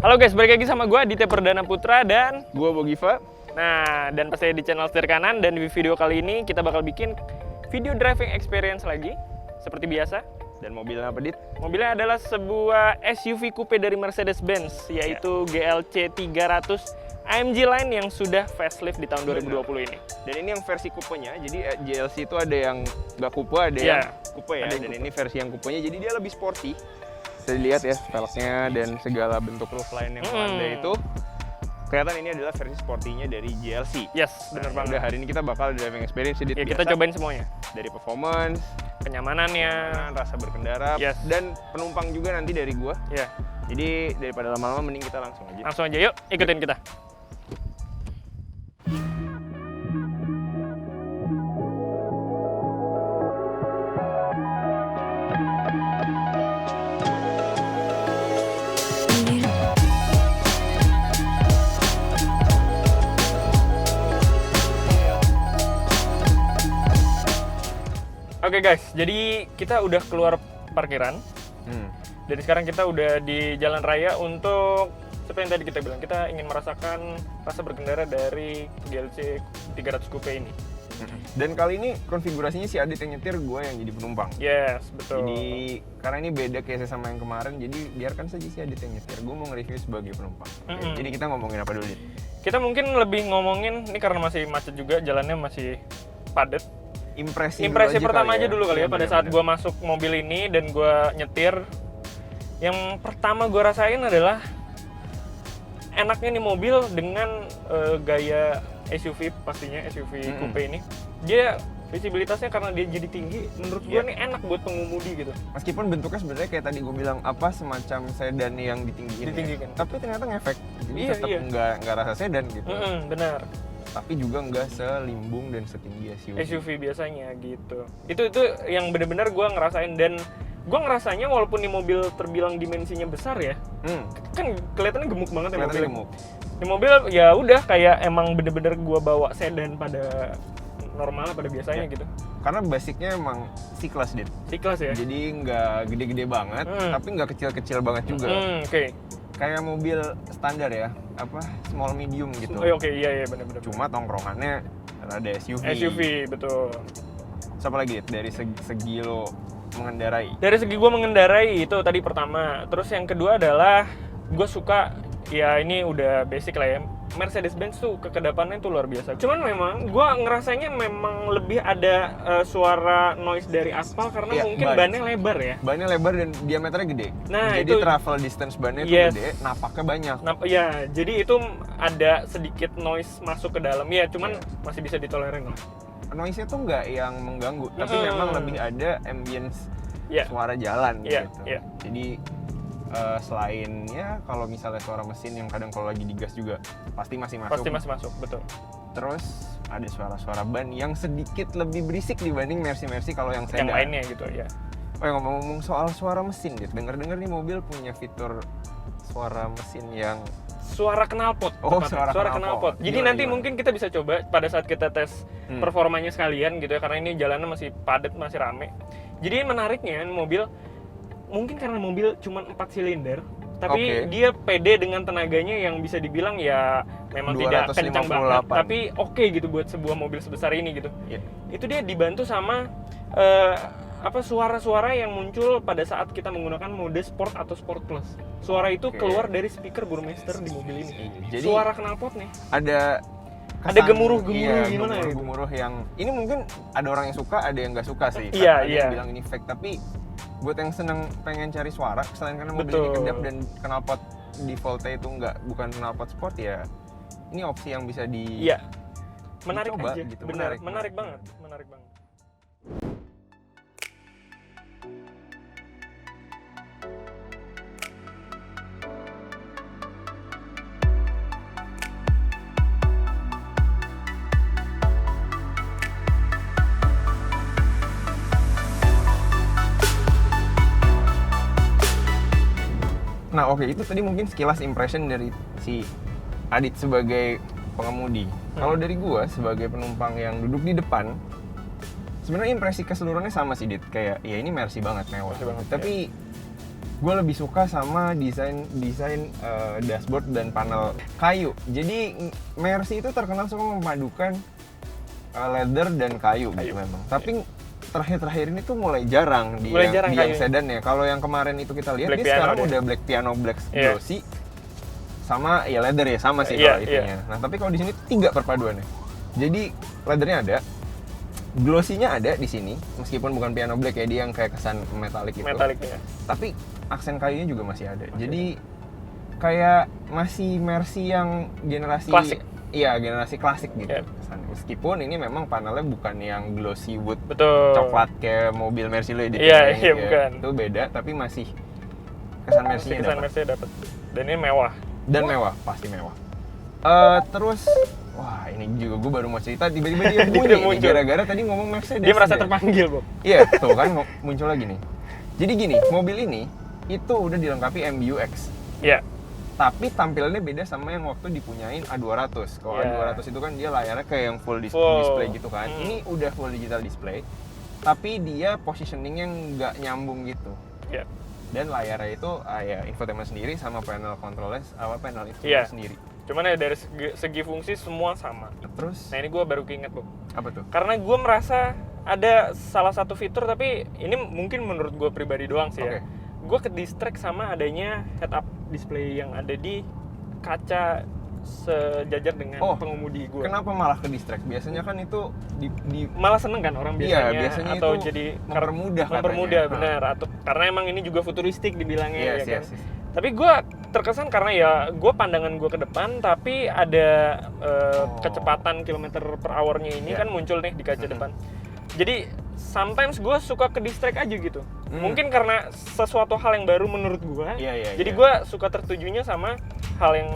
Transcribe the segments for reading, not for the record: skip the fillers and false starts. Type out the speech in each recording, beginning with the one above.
Halo guys, balik lagi sama gue Aditya Perdana Putra dan Gue Bogiva. Nah, dan pastinya di channel Setir Kanan. Dan di video kali ini kita bakal bikin video driving experience lagi seperti biasa. Dan mobilnya apa, Dit? Mobilnya adalah sebuah SUV coupe dari Mercedes-Benz, yaitu GLC 300 AMG Line yang sudah facelift di tahun 2020 ini. Dan ini yang versi coupenya, jadi GLC itu ada yang nggak coupe, ada yang coupe ya. Dan ini versi yang coupenya, jadi dia lebih sporty. Bisa dilihat ya, velgnya dan segala bentuk roofline yang ada itu. Kelihatan ini adalah versi sportinya dari GLC. Yes, bener banget. Udah, hari ini kita bakal driving experience Dit, Ya, kita cobain semuanya. dari performance, Kenyamanannya, rasa berkendara, dan penumpang juga nanti dari gua. ya. Jadi daripada lama-lama mending kita langsung aja. Langsung aja yuk, ikutin kita. Oke guys, jadi kita udah keluar parkiran. Dan sekarang kita udah di jalan raya untuk seperti yang tadi kita bilang, kita ingin merasakan rasa berkendara dari GLC 300 Coupe ini. Dan kali ini konfigurasinya si Adit yang nyetir, gue yang jadi penumpang. Yes, betul. Jadi karena ini beda case sama yang kemarin, jadi biarkan saja si Adit yang nyetir. Gue mau nge-review sebagai penumpang. Jadi kita ngomongin apa dulu, Dit? Kita mungkin lebih ngomongin, ini karena masih macet juga, jalannya masih padat. Impresi pertama aja dulu kali ya, pada saat gue masuk mobil ini dan gue nyetir. Yang pertama gue rasain adalah enaknya nih mobil dengan gaya SUV, pastinya SUV coupe ini. Dia visibilitasnya karena dia jadi tinggi, menurut gue nih enak buat pengemudi gitu. Meskipun bentuknya sebenarnya kayak tadi gue bilang, apa semacam sedan yang ditinggiin. Tapi ternyata ngefek, jadi tetap nggak rasa sedan gitu. Benar. Tapi juga nggak selimbung dan setinggi SUV biasanya gitu. Itu yang benar-benar gue ngerasain, dan gue ngerasanya walaupun ini mobil terbilang dimensinya besar ya, kan kelihatannya gemuk banget ya mobil. Ini mobil ya udah kayak emang bener-bener gue bawa sedan pada normal, pada biasanya gitu. Karena basicnya emang C-Class, Dit. C-Class ya. Jadi nggak gede-gede banget, tapi nggak kecil-kecil banget juga. Kayak mobil standar ya, apa small medium gitu. Iya benar-benar. Cuma tongkrongannya ada SUV. Betul. Siapa lagi dari segi lo mengendarai? Dari segi gue mengendarai itu tadi pertama. Terus yang kedua adalah gue suka, ya ini udah basic lah ya, Mercedes-Benz tuh kekedapannya tuh luar biasa. Cuman memang gue ngerasanya memang lebih ada suara noise dari aspal karena mungkin bannya lebar ya. Bannya lebar dan diameternya gede. Nah, jadi itu travel distance bannya tuh gede, napaknya banyak. Jadi itu ada sedikit noise masuk ke dalam. Ya, cuman masih bisa ditolerin lah. Noise-nya tuh nggak yang mengganggu, tapi memang lebih ada ambience suara jalan gitu. Jadi selain ya kalau misalnya suara mesin yang kadang kalau lagi digas juga pasti masih masuk, betul. Terus ada suara-suara ban yang sedikit lebih berisik dibanding Mercy kalau yang sedan. Yang lainnya gitu ya. Oh ya, ngomong-ngomong soal suara mesin, dengar-dengar nih mobil punya fitur suara mesin yang suara knalpot. Suara knalpot. Jadi nanti mungkin kita bisa coba pada saat kita tes performanya sekalian gitu ya, karena ini jalannya masih padat, masih rame. Jadi menariknya mobil, mungkin karena mobil cuma 4 silinder, tapi dia pede dengan tenaganya yang bisa dibilang ya memang tidak kencang banget, tapi oke gitu buat sebuah mobil sebesar ini gitu. Itu dia dibantu sama suara-suara yang muncul pada saat kita menggunakan mode sport atau sport plus. Suara itu keluar dari speaker Burmester di mobil ini. Jadi suara knalpot nih. Ada gemuruh-gemuruh gimana ya? Gemuruh yang ini mungkin ada orang yang suka, ada yang nggak suka sih. Ada yang bilang ini fake, tapi buat yang seneng pengen cari suara, selain karena mobil ini kedap dan knalpot defaultnya itu bukan knalpot sport ya, ini opsi yang bisa menarik dicoba, aja gitu. menarik banget. Nah itu tadi mungkin sekilas impression dari si Adit sebagai pengemudi. Kalau dari gua sebagai penumpang yang duduk di depan, sebenarnya impresi keseluruhannya sama sih, Dit. Kayak ya ini Mercy banget, mewah banget. Tapi gue lebih suka sama desain dashboard dan panel kayu. Jadi Mercy itu terkenal suka memadukan leather dan kayu. Gitu memang. Tapi terakhir-terakhir ini tuh mulai jarang di yang sedan ya. Kalau yang kemarin itu kita lihat dia sekarang udah black piano, black glossy, sama ya leather ya sama sih kalau itunya. Nah tapi kalau di sini 3 perpaduannya. Jadi leathernya ada, glossy-nya ada di sini, meskipun bukan piano black ya, dia yang kayak kesan metalik gitu. Metaliknya. Tapi aksen kayunya juga masih ada. Jadi kayak masih Mercy yang generasi klasik. Iya, generasi klasik gitu. Meskipun ini memang panelnya bukan yang glossy wood, betul, coklat kayak mobil Mercy lo Iya, bukan. Itu beda, tapi masih kesan Mercy-nya kesan Mercy dapat. Dan ini mewah. Dan mewah, pasti mewah. Terus wah, ini juga gue baru mau cerita, tiba-tiba dia bunyi gara-gara tadi ngomong Mercedes. Dia merasa terpanggil, Bob. Iya, tuh kan muncul lagi nih. Jadi gini, mobil ini itu udah dilengkapi MBUX. Iya. Tapi tampilannya beda sama yang waktu dipunyain A200. Kalau A200 itu kan dia layarnya kayak yang full display gitu kan. Ini udah full digital display, tapi dia positioningnya nggak nyambung gitu. Iya. Dan layarnya itu ya infotainment sendiri sama panel controlnya, panel infotainment sendiri. Cuman ya dari segi fungsi semua sama. Terus? Nah ini gue baru keinget, Bob. Apa tuh? Karena gue merasa ada salah satu fitur, tapi ini mungkin menurut gue pribadi doang sih ya. Gue ke distract sama adanya head-up display yang ada di kaca sejajar dengan pengemudi gue. Kenapa malah ke distract? Biasanya kan itu malah seneng kan orang biasanya, biasanya atau itu jadi mempermudah benar. Atau karena emang ini juga futuristik dibilangnya kan. Tapi gue terkesan karena ya gue pandangan gue ke depan, tapi ada kecepatan kilometer per hour-nya ini kan muncul nih di kaca depan. Jadi sometimes gue suka ke distract aja gitu. Mungkin karena sesuatu hal yang baru menurut gue. Jadi gue suka tertujunya sama hal yang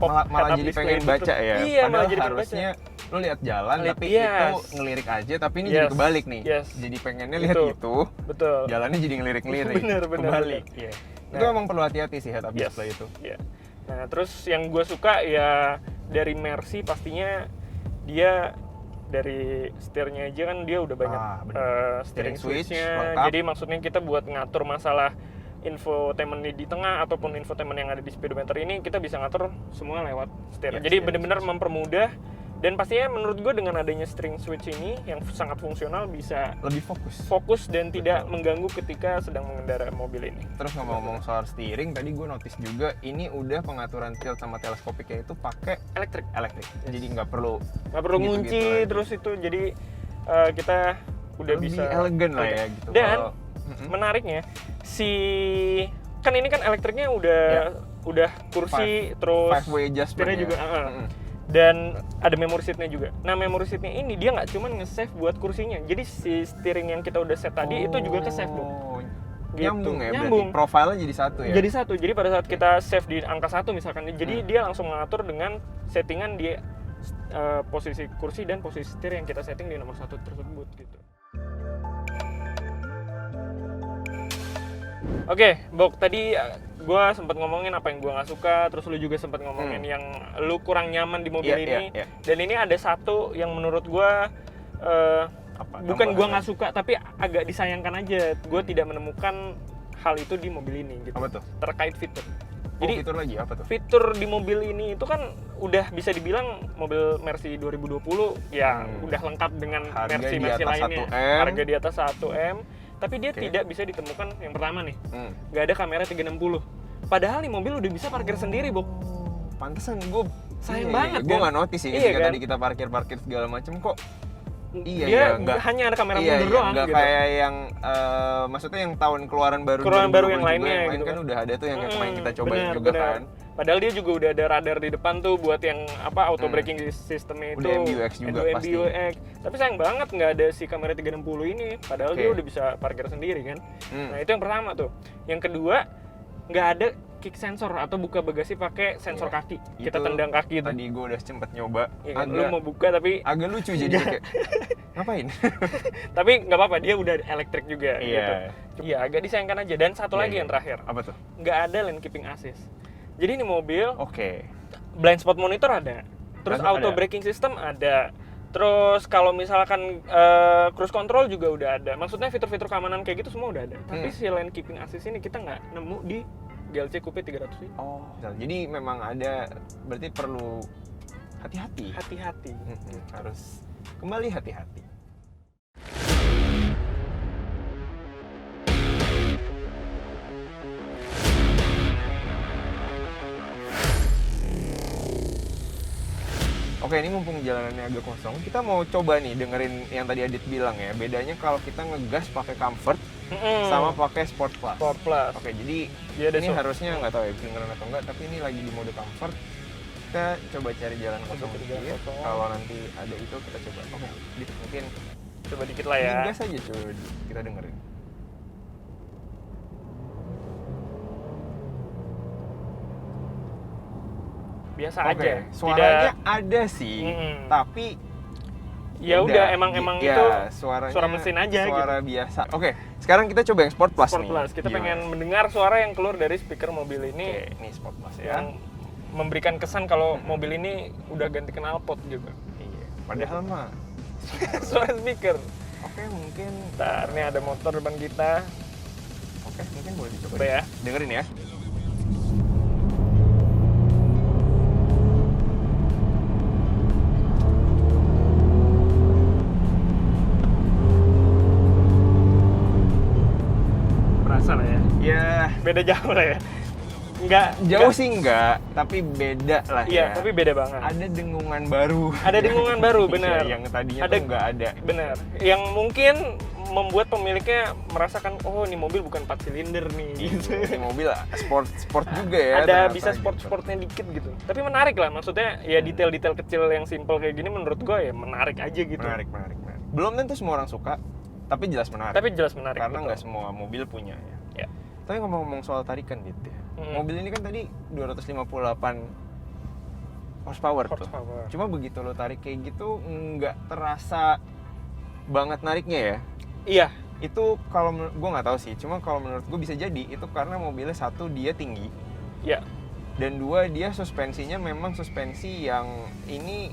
malah jadi pengen baca ya. Iya, padahal malah jadi harusnya lo lihat jalan tapi itu ngelirik aja, tapi ini jadi kebalik nih. Jadi pengennya lihat itu. Betul. Jalannya jadi ngelirik-ngelirik. Kebalik. Iya. Itu emang perlu hati-hati sih head-up display itu. Iya. Nah, terus yang gue suka ya dari Mercy pastinya dia dari setirnya aja kan dia udah banyak steering switch-nya. Jadi maksudnya kita buat ngatur masalah infotainment di tengah ataupun infotainment yang ada di speedometer ini kita bisa ngatur semua lewat setir. Jadi benar-benar mempermudah. Dan pastinya menurut gue dengan adanya steering switch ini yang sangat fungsional bisa lebih fokus dan tidak mengganggu ketika sedang mengendarai mobil ini. Terus ngomong soal steering, tadi gue notice juga ini udah pengaturan tilt sama teleskopiknya itu pakai elektrik. Jadi nggak perlu ngunci terus itu. Jadi kita udah lebih bisa elegan lah ya gitu. Dan menariknya kan ini kan elektriknya udah kursi terus five-way adjustment juga dan ada memory seat-nya juga. Nah, memory seat-nya ini dia nggak cuma nge-save buat kursinya. Jadi si steering yang kita udah set tadi itu juga ke-save, Bu. Gitu. Nyambung ya, berarti profilnya jadi satu ya? Jadi satu. Jadi pada saat kita save di angka 1 misalkan, jadi dia langsung mengatur dengan settingan di posisi kursi dan posisi setir yang kita setting di nomor 1 tersebut gitu. Oke, Bok, tadi gue sempat ngomongin apa yang gue nggak suka, terus lu juga sempat ngomongin yang lu kurang nyaman di mobil ini. Dan ini ada satu yang menurut gue bukan gue nggak suka, tapi agak disayangkan aja. Gue tidak menemukan hal itu di mobil ini gitu. Apa tuh? Terkait fitur. Jadi fitur lagi apa tuh? Fitur di mobil ini itu kan udah bisa dibilang mobil Mercy 2020 yang udah lengkap dengan Mercy lainnya. Harga di atas 1M. Tapi dia tidak bisa ditemukan yang pertama nih. Nggak ada kamera 360. Padahal nih mobil udah bisa parkir sendiri, Bob. Pantesan gue sayang banget. Gue nggak notice sih ketika tadi kita parkir segala macam kok. Dia hanya ada kamera mundur doang. Nggak kayak yang maksudnya yang tahun keluaran baru yang lainnya gitu kan udah ada tuh yang kemarin kita cobain juga kan. Padahal dia juga udah ada radar di depan tuh buat yang auto braking sistemnya itu. Udah MBUX juga pasti. Tapi sayang banget nggak ada si kamera 360 ini. Padahal dia udah bisa parkir sendiri kan. Nah itu yang pertama tuh. Yang kedua nggak ada kick sensor atau buka bagasi pakai sensor kaki. Kita tendang kaki itu. Tadi gue udah sempet nyoba. Lu mau buka tapi agak lucu jadi kayak ngapain? Tapi nggak apa-apa, dia udah elektrik juga gitu. Iya, agak disayangkan aja. Dan satu lagi yang terakhir. Apa tuh? Nggak ada lane keeping assist. Jadi ini mobil blind spot monitor ada. Terus auto braking system ada. Terus kalau misalkan cruise control juga udah ada. Maksudnya fitur-fitur keamanan kayak gitu semua udah ada. Tapi si lane keeping assist ini kita nggak nemu di GLC Coupe 300 ini. Oh, jadi memang ada, berarti perlu hati-hati. Hati-hati. Harus kembali hati-hati. Oke, ini mumpung jalanannya agak kosong, kita mau coba nih dengerin yang tadi Adit bilang ya. Bedanya kalau kita ngegas pakai comfort sama pakai sport plus. Sport plus. Oke, jadi ini harusnya nggak tahu ya kedengeran atau enggak, tapi ini lagi di mode comfort. Kita coba cari jalan kosong dikit. Kalau nanti ada itu kita coba. Oke, mungkin coba dikit lah ya. Gas aja coba kita dengerin. Biasa aja. Suaranya ada sih, tapi ya udah emang ya, itu suara mesin aja suara gitu. Biasa. Oke, sekarang kita coba yang Sport Plus Sport nih. Plus. Kita pengen mendengar suara yang keluar dari speaker mobil ini. Oke, ini Sport Plus ya. Yang memberikan kesan kalau mobil ini udah ganti knalpot juga. Iya. Padahal mah suara speaker. Oke, mungkin ntar nih ada motor depan kita. Oke, mungkin boleh dicoba. Coba ya. Dengerin ya. Berasa lah ya. Ya, beda jauh lah ya. Jauh sih enggak, tapi beda lah ya. Iya, tapi beda banget. Ada dengungan baru. Ada dengungan baru, benar. Yang tadinya tuh nggak ada. Benar. Yang mungkin membuat pemiliknya merasakan, oh ini mobil bukan 4 silinder nih. Gitu. Ini mobil sport juga ya. Ada bisa sportnya dikit gitu. Tapi menarik lah, maksudnya ya detail-detail kecil yang simple kayak gini menurut gue ya menarik aja gitu. Menarik. Belum tentu semua orang suka, tapi jelas menarik. Karena nggak semua mobil punya ya. Tapi ngomong-ngomong soal tarikan gitu ya. Mobil ini kan tadi 258 horsepower tuh. Cuma begitu lo tarik kayak gitu nggak terasa banget nariknya ya. Iya. Itu kalau gue nggak tahu sih. Cuma kalau menurut gue bisa jadi itu karena mobilnya satu dia tinggi. Iya. Dan dua dia suspensinya memang suspensi yang ini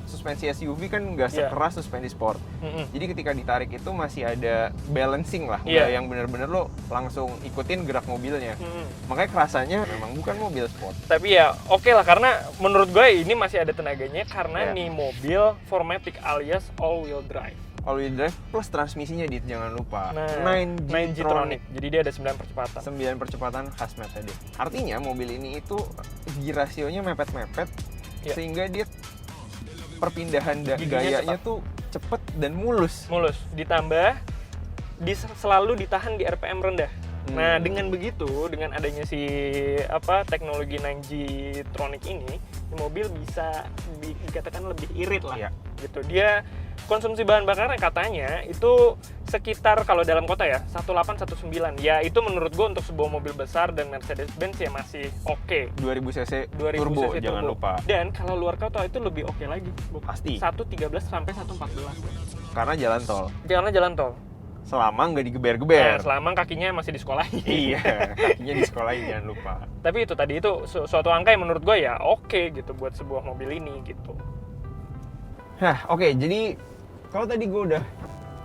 suspensi SUV kan nggak sekeras suspensi sport. Jadi ketika ditarik itu masih ada balancing lah, nggak yang bener-bener lo langsung ikutin gerak mobilnya. Makanya kerasanya memang bukan mobil sport. Tapi ya oke lah, karena menurut gue ini masih ada tenaganya karena nih mobil 4MATIC alias all wheel drive. All wheel drive plus transmisinya jangan lupa. Nah, 9G-tronic. Jadi dia ada 9 percepatan. 9 percepatan khas Mercedes. Artinya mobil ini itu gear rasionya mepet-mepet sehingga dia perpindahan gayanya tuh cepet dan mulus. Ditambah selalu ditahan di RPM rendah. Nah, dengan begitu, dengan adanya si teknologi 9G-tronic ini, mobil bisa dikatakan lebih irit lah. Gitu. Dia konsumsi bahan bakarnya katanya itu sekitar kalau dalam kota ya 18-19. Ya itu menurut gue untuk sebuah mobil besar dan Mercedes-Benz ya masih oke. 2000 cc turbo jangan lupa. Dan kalau luar kota itu lebih oke lagi. Pasti. 113 sampai 114. Karena jalan tol. Selama nggak digeber-geber. Selama kakinya masih disekolahin. Iya, kakinya disekolahin jangan lupa. Tapi itu tadi itu suatu angka yang menurut gue ya oke gitu buat sebuah mobil ini gitu. Oke, jadi kalau tadi gue udah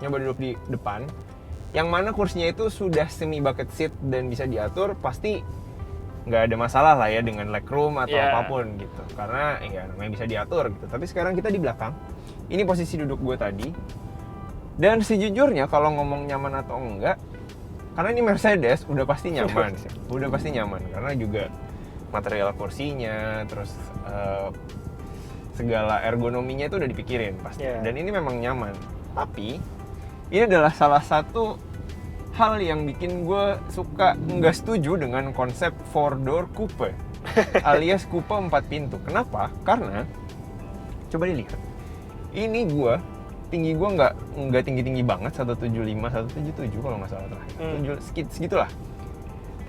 nyoba duduk di depan, yang mana kursinya itu sudah semi bucket seat dan bisa diatur, pasti nggak ada masalah lah ya dengan legroom atau apapun gitu. Karena ya namanya bisa diatur gitu. Tapi sekarang kita di belakang, ini posisi duduk gue tadi. Dan sejujurnya kalau ngomong nyaman atau enggak, karena ini Mercedes udah pasti nyaman sih. Udah pasti nyaman karena juga material kursinya, terus segala ergonominya itu udah dipikirin pasti. Dan ini memang nyaman. Tapi ini adalah salah satu hal yang bikin gue suka nggak setuju dengan konsep 4-door coupe alias coupe 4 pintu. Kenapa? Karena coba dilihat. Ini tinggi gue nggak tinggi banget, 175, 177 kalau nggak salah terakhir. Segitulah.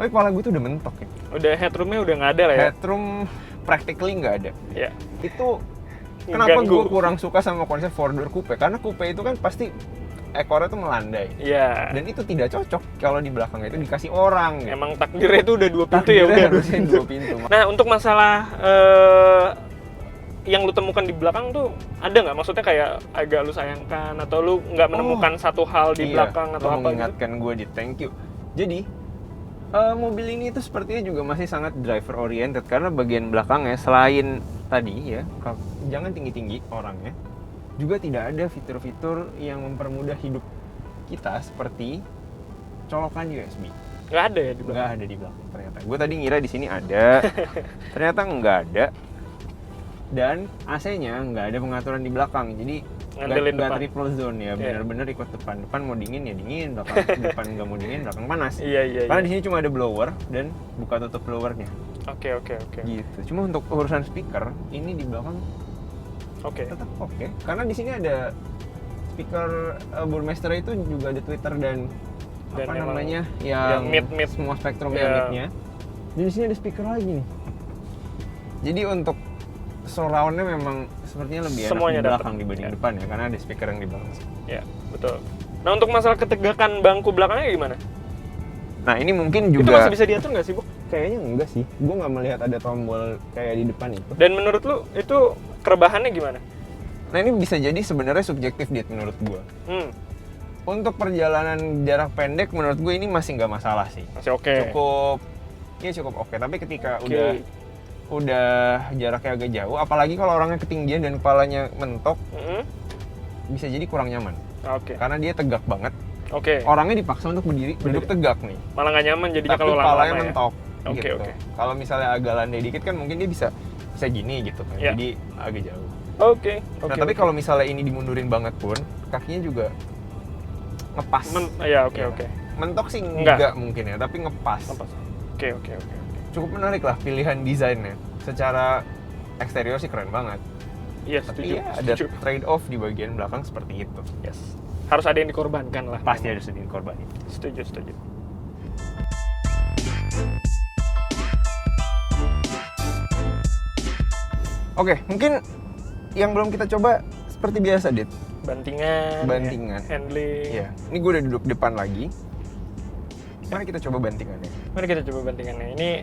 Tapi kepala gue tuh udah mentok gitu. Udah headroomnya udah nggak ada lah ya. Headroom practically nggak ada. Itu Kenapa gue kurang suka sama konsep 4-door coupe? Karena coupe itu kan pasti ekornya tuh melandai. Dan itu tidak cocok kalau di belakangnya itu dikasih orang. Emang takdirnya itu udah 2 pintu ya udah. Harusnya 2 pintu. Nah, untuk masalah yang lu temukan di belakang tuh ada nggak? Maksudnya kayak agak lu sayangkan atau lu nggak menemukan satu hal di belakang atau apa? Mengingatkan gue di thank you. Jadi mobil ini tuh sepertinya juga masih sangat driver oriented karena bagian belakangnya selain tadi ya jangan tinggi-tinggi orangnya, juga tidak ada fitur-fitur yang mempermudah hidup kita seperti colokan USB. Nggak ada ya di belakang? Nggak ada di belakang ternyata. Gue tadi ngira di sini ada, ternyata nggak ada. Dan AC-nya nggak ada pengaturan di belakang, jadi nggak triple zone ya, benar-benar ikut depan mau dingin ya dingin, belakang depan nggak mau dingin, belakang panas. Iya. Karena di sini cuma ada blower dan buka tutup blowernya. Oke. Gitu. Cuma untuk urusan speaker ini di belakang tetap oke. Karena di sini ada speaker Burmester itu juga ada tweeter dan apa namanya yang mid semua spektrum midnya. Dan di sini ada speaker lagi nih. Jadi untuk surround-nya memang sepertinya lebih enak di belakang dibanding depan ya, karena ada speaker yang di belakang. Ya, betul. Nah, untuk masalah ketegakan bangku belakangnya gimana? Nah, ini mungkin juga... Itu masih bisa diatur nggak sih, Bu? Kayaknya enggak sih. Gue nggak melihat ada tombol kayak di depan itu. Dan menurut lu, itu kerebahannya gimana? Nah, ini bisa jadi sebenarnya subjektif menurut gue. Untuk perjalanan jarak pendek, menurut gue ini masih nggak masalah sih. Masih oke. Cukup oke. Tapi ketika udah jaraknya agak jauh, apalagi kalau orangnya ketinggian dan kepalanya mentok, bisa jadi kurang nyaman. Karena dia tegak banget. Orangnya dipaksa untuk berdiri, duduk tegak nih. Malah nggak nyaman jadinya kalau lama-lama. Tapi kepalanya mentok. Gitu. Kalau misalnya agak landai dikit kan mungkin dia bisa gini gitu kan. Jadi agak jauh. Nah, tapi kalau misalnya ini dimundurin banget pun, kakinya juga ngepas. Mentok sih enggak mungkin ya, tapi ngepas. Oke. Cukup menarik lah pilihan desainnya. Secara eksterior sih keren banget. Iya, tapi ada trade off di bagian belakang seperti itu. Yes. Harus ada yang dikorbankan lah. Pasti harus ada yang dikorbanin. Setuju. Oke, mungkin yang belum kita coba seperti biasa, Dit. Bantingan. Handling. Iya. Ini gue udah duduk depan lagi. Mari kita coba bantingannya. Ini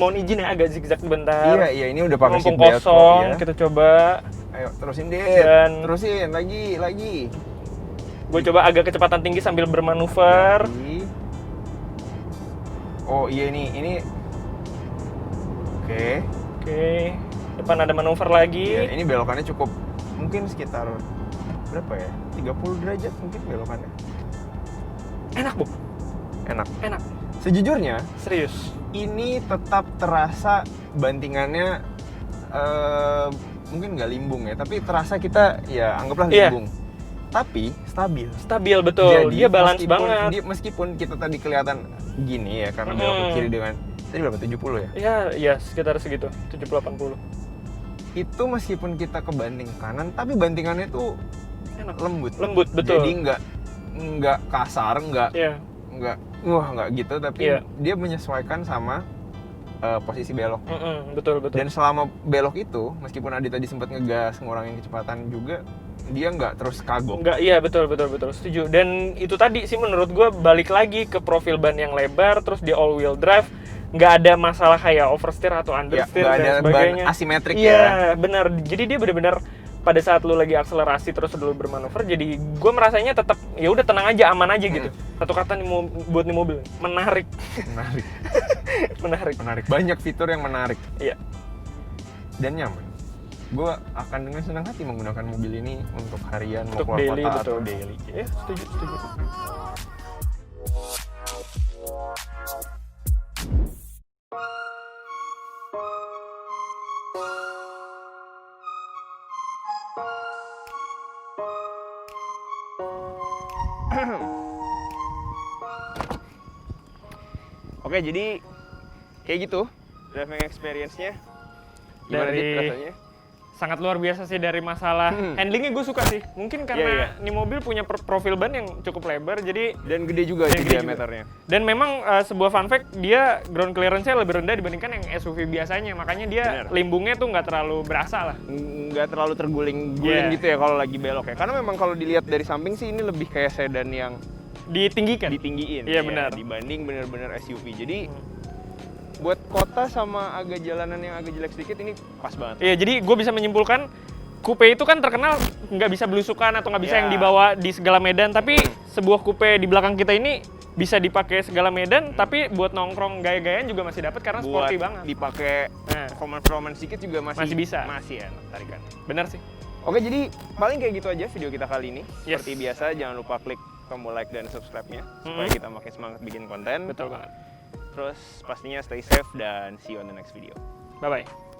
mohon izin ya agak zigzag bentar. Iya, ini udah pakai seat belt kosong, ya. Kita coba. Ayo, terusin Dit. Terusin lagi. Gue coba agak kecepatan tinggi sambil bermanuver. Oh iya ini. Oke. Depan ada manuver lagi. Iya, ini belokannya cukup mungkin sekitar berapa ya? 30 derajat mungkin belokannya. Enak, Bu. Enak. Sejujurnya, serius. Ini tetap terasa bantingannya mungkin nggak limbung ya, tapi terasa kita ya anggaplah limbung. Tapi stabil betul. Jadi, dia balance banget. Meskipun kita tadi kelihatan gini ya karena belok ke kiri dengan tadi berapa 70 ya? Iya, sekitar segitu, 70-80. Itu meskipun kita ke banting kanan, tapi bantingannya tuh enak. Lembut, betul. Jadi nggak kasar, nggak gitu, tapi dia menyesuaikan sama posisi belok. Betul. Dan selama belok itu, meskipun Adi tadi sempat ngegas, ngurangin kecepatan juga, dia nggak terus kagok. Iya betul, setuju. Dan itu tadi sih menurut gue balik lagi ke profil ban yang lebar, terus dia all wheel drive, nggak ada masalah kayak oversteer atau understeer dan sebagainya. Ban asimetrik Iya, benar. Jadi dia benar-benar pada saat lu lagi akselerasi terus dulu bermanuver, jadi gue merasanya tetap ya udah tenang aja, aman aja gitu. Satu kata buat nih mobil, menarik. Banyak fitur yang menarik. Iya. Dan nyaman. Gue akan dengan senang hati menggunakan mobil ini untuk harian, untuk mau keluar daily, kota atau daily. Ya, setuju. Oke, jadi kayak gitu driving experience-nya. Gimana Dit rasanya? Sangat luar biasa sih dari masalah handlingnya gue suka sih. Mungkin karena ini mobil punya profil ban yang cukup lebar, jadi dan gede juga diameternya. Dan memang sebuah fun fact, dia ground clearance-nya lebih rendah dibandingkan yang SUV biasanya. Makanya dia limbungnya tuh nggak terlalu berasa lah. Nggak terlalu terguling-guling gitu ya kalau lagi belok ya. Karena memang kalau dilihat dari samping sih ini lebih kayak sedan yang ditinggiin. Iya, benar. Dibanding benar-benar SUV. Jadi buat kota sama agak jalanan yang agak jelek sedikit ini pas banget. Iya, jadi gue bisa menyimpulkan coupe itu kan terkenal nggak bisa belusukan atau nggak bisa yang dibawa di segala medan, tapi sebuah coupe di belakang kita ini bisa dipakai segala medan, tapi buat nongkrong gaya-gayaan juga masih dapat karena sporty banget. Dipakai performance sedikit juga masih bisa. Masih ya, tarikan. Bener sih. Oke, jadi paling kayak gitu aja video kita kali ini. Seperti biasa, jangan lupa klik tombol like dan subscribe-nya supaya kita makin semangat bikin konten. Betul banget. Terus pastinya stay safe dan see you on the next video. Bye-bye.